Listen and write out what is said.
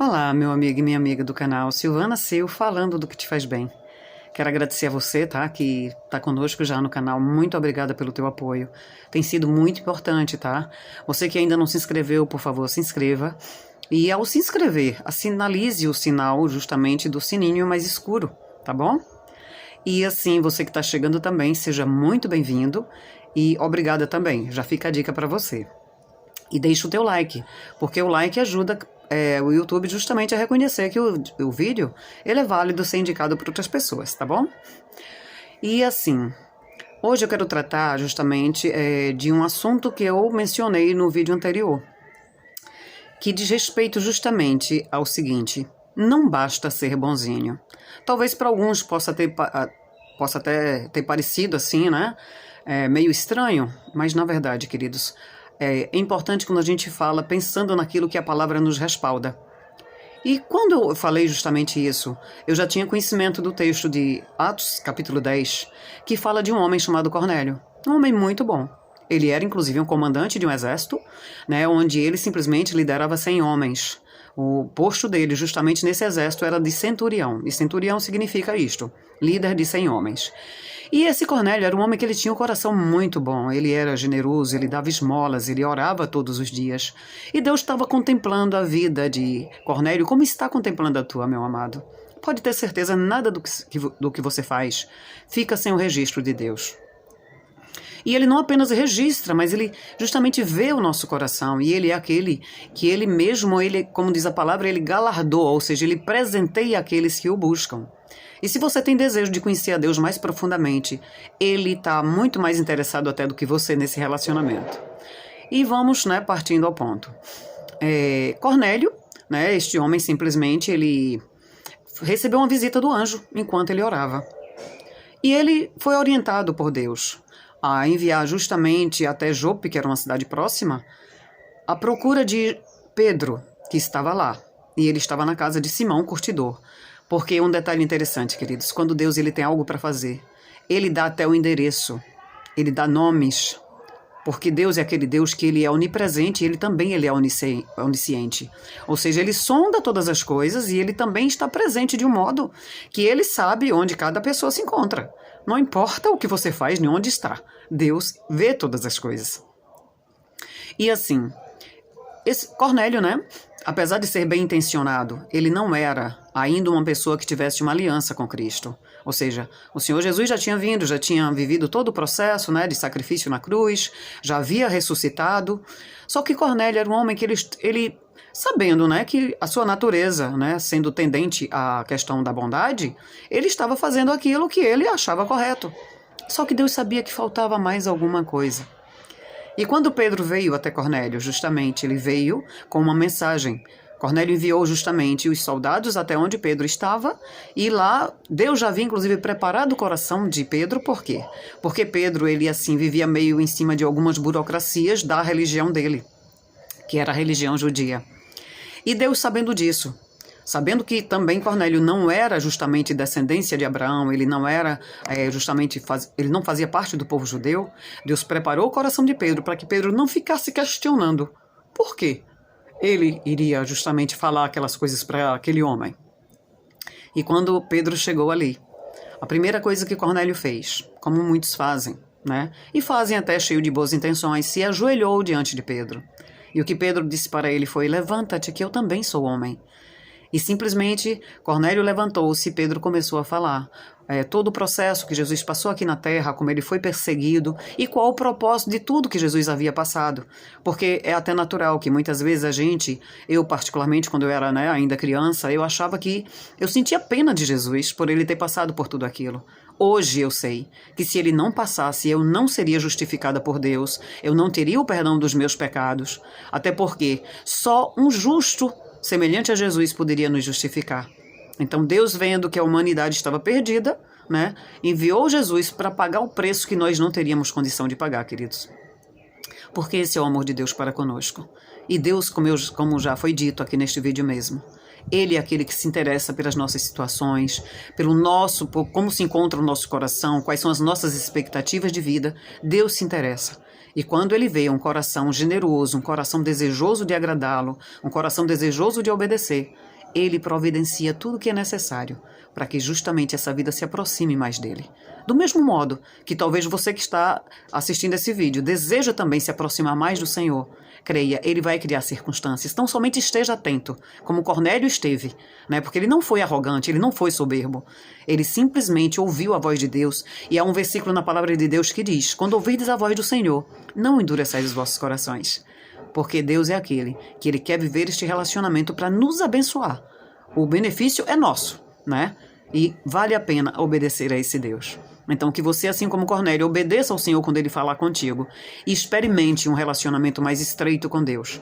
Olá, meu amigo e minha amiga do canal, Silvana Seu, falando do que te faz bem. Quero agradecer a você, tá, que tá conosco já no canal. Muito obrigada pelo teu apoio. Tem sido muito importante, tá? Você que ainda não se inscreveu, por favor, se inscreva. E ao se inscrever, sinalize o sinal justamente do sininho mais escuro, tá bom? E assim, você que tá chegando também, seja muito bem-vindo e obrigada também. Já fica a dica para você. E deixa o teu like, porque o like ajuda o YouTube justamente a reconhecer que o vídeo ele é válido ser indicado por outras pessoas, tá bom? E assim, hoje eu quero tratar justamente de um assunto que eu mencionei no vídeo anterior, que diz respeito justamente ao seguinte: não basta ser bonzinho. Talvez para alguns possa até ter parecido assim, né? Meio estranho, mas na verdade, queridos, é importante quando a gente fala pensando naquilo que a palavra nos respalda. E quando eu falei justamente isso, eu já tinha conhecimento do texto de Atos, capítulo 10, que fala de um homem chamado Cornélio. Um homem muito bom. Ele era, inclusive, um comandante de um exército, né, onde ele simplesmente liderava 100 homens. O posto dele, justamente nesse exército, era de centurião. E centurião significa isto, líder de 100 homens. E esse Cornélio era um homem que ele tinha um coração muito bom, ele era generoso, ele dava esmolas, ele orava todos os dias. E Deus estava contemplando a vida de Cornélio como está contemplando a tua, meu amado. Pode ter certeza, nada do que você faz fica sem o registro de Deus. E ele não apenas registra, mas ele justamente vê o nosso coração. E ele é aquele que ele mesmo, como diz a palavra, ele galardoa, ou seja, ele presenteia aqueles que o buscam. E se você tem desejo de conhecer a Deus mais profundamente, ele está muito mais interessado até do que você nesse relacionamento. E vamos, né, partindo ao ponto. Cornélio, né, este homem simplesmente, ele recebeu uma visita do anjo enquanto ele orava. E ele foi orientado por Deus a enviar justamente até Jope, que era uma cidade próxima, à procura de Pedro, que estava lá. E ele estava na casa de Simão, curtidor. Porque um detalhe interessante, queridos, quando Deus ele tem algo para fazer, ele dá até o endereço, ele dá nomes, porque Deus é aquele Deus que ele é onipresente e ele também ele é onisciente. Ou seja, ele sonda todas as coisas e ele também está presente de um modo que ele sabe onde cada pessoa se encontra. Não importa o que você faz nem onde está, Deus vê todas as coisas. E assim, esse Cornélio, né? Apesar de ser bem intencionado, ele não era ainda uma pessoa que tivesse uma aliança com Cristo. Ou seja, o Senhor Jesus já tinha vindo, já tinha vivido todo o processo, né, de sacrifício na cruz, já havia ressuscitado. Só que Cornélio era um homem que ele sabendo, né, que a sua natureza, né, sendo tendente à questão da bondade, ele estava fazendo aquilo que ele achava correto. Só que Deus sabia que faltava mais alguma coisa. E quando Pedro veio até Cornélio, justamente, ele veio com uma mensagem. Cornélio enviou justamente os soldados até onde Pedro estava, e lá Deus já havia inclusive preparado o coração de Pedro. Por quê? Porque Pedro, ele assim, vivia meio em cima de algumas burocracias da religião dele, que era a religião judia. E Deus, sabendo disso, sabendo que também Cornélio não era justamente descendência de Abraão, ele não era ele não fazia parte do povo judeu, Deus preparou o coração de Pedro para que Pedro não ficasse questionando por quê ele iria justamente falar aquelas coisas para aquele homem. E quando Pedro chegou ali, a primeira coisa que Cornélio fez, como muitos fazem, né, e fazem até cheio de boas intenções, se ajoelhou diante de Pedro. E o que Pedro disse para ele foi: levanta-te, que eu também sou homem. E simplesmente Cornélio levantou-se e Pedro começou a falar todo o processo que Jesus passou aqui na terra, como ele foi perseguido e qual o propósito de tudo que Jesus havia passado. Porque é até natural que muitas vezes eu particularmente quando eu era, né, ainda criança, eu achava que eu sentia pena de Jesus por ele ter passado por tudo aquilo. Hoje eu sei que se ele não passasse, eu não seria justificada por Deus, eu não teria o perdão dos meus pecados, até porque só um justo semelhante a Jesus poderia nos justificar. Então Deus, vendo que a humanidade estava perdida, né, enviou Jesus para pagar o preço que nós não teríamos condição de pagar, queridos. Porque esse é o amor de Deus para conosco. E Deus, como já foi dito aqui neste vídeo mesmo, Ele é aquele que se interessa pelas nossas situações, por como se encontra o nosso coração, quais são as nossas expectativas de vida. Deus se interessa. E quando ele vê um coração generoso, um coração desejoso de agradá-lo, um coração desejoso de obedecer, Ele providencia tudo o que é necessário para que justamente essa vida se aproxime mais dele. Do mesmo modo que talvez você que está assistindo esse vídeo deseja também se aproximar mais do Senhor, creia, ele vai criar circunstâncias. Então somente esteja atento, como Cornélio esteve, né? Porque ele não foi arrogante, ele não foi soberbo. Ele simplesmente ouviu a voz de Deus. E há um versículo na palavra de Deus que diz: quando ouvirdes a voz do Senhor, não endureçais os vossos corações. Porque Deus é aquele que ele quer viver este relacionamento para nos abençoar. O benefício é nosso, né? E vale a pena obedecer a esse Deus. Então que você, assim como Cornélio, obedeça ao Senhor quando ele falar contigo e experimente um relacionamento mais estreito com Deus.